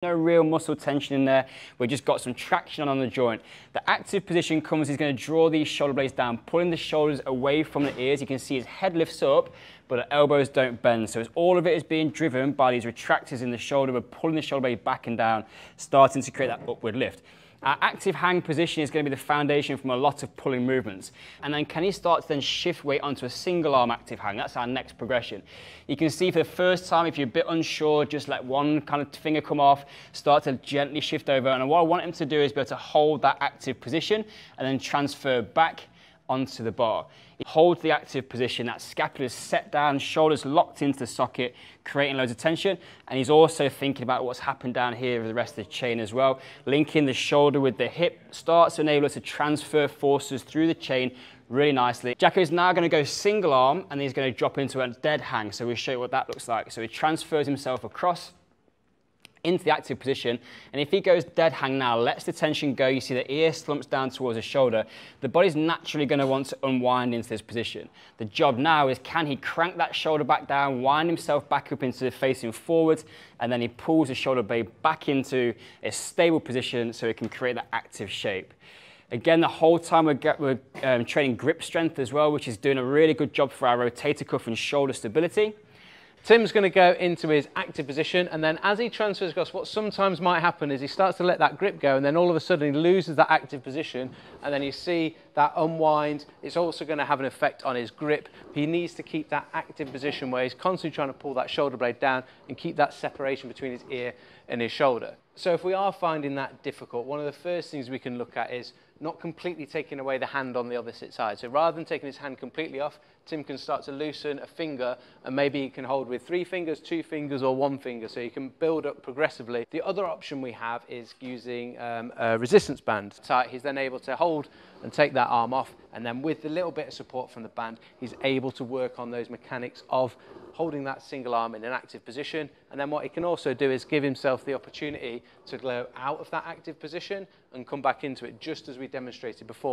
No real muscle tension in there. We've just got some traction on the joint. The active position comes, he's going to draw these shoulder blades down, pulling the shoulders away from the ears. You can see his head lifts up, but the elbows don't bend. So all of it is being driven by these retractors in the shoulder. We're pulling the shoulder blade back and down, starting to create that upward lift. Our active hang position is going to be the foundation from a lot of pulling movements. And then can he start to then shift weight onto a single arm active hang? That's our next progression. You can see for the first time, if you're a bit unsure, just let one kind of finger come off, start to gently shift over. And what I want him to do is be able to hold that active position and then transfer back onto the bar. He holds the active position, that scapula is set down, shoulders locked into the socket, creating loads of tension. And he's also thinking about what's happened down here with the rest of the chain as well. Linking the shoulder with the hip starts to enable us to transfer forces through the chain really nicely. Jacko is now going to go single arm and he's going to drop into a dead hang. So we'll show you what that looks like. So he transfers himself across into the active position, and if he goes dead hang now, lets the tension go, you see the ear slumps down towards the shoulder, the body's naturally going to want to unwind into this position. The job now is, can he crank that shoulder back down, wind himself back up into facing forwards, and then he pulls the shoulder blade back into a stable position so he can create that active shape. Again, the whole time we're training grip strength as well, which is doing a really good job for our rotator cuff and shoulder stability. Tim's going to go into his active position, and then as he transfers across, what sometimes might happen is he starts to let that grip go, and then all of a sudden he loses that active position, and then you see that unwind. It's also going to have an effect on his grip. He needs to keep that active position where he's constantly trying to pull that shoulder blade down and keep that separation between his ear and his shoulder. So if we are finding that difficult, one of the first things we can look at is not completely taking away the hand on the opposite side. So rather than taking his hand completely off, Tim can start to loosen a finger, and maybe he can hold with 3 fingers, 2 fingers, or 1 finger, so you can build up progressively. The other option we have is using a resistance band. So he's then able to hold and take that arm off, and then with a little bit of support from the band, he's able to work on those mechanics of holding that single arm in an active position. And then what he can also do is give himself the opportunity to go out of that active position and come back into it, just as we demonstrated before.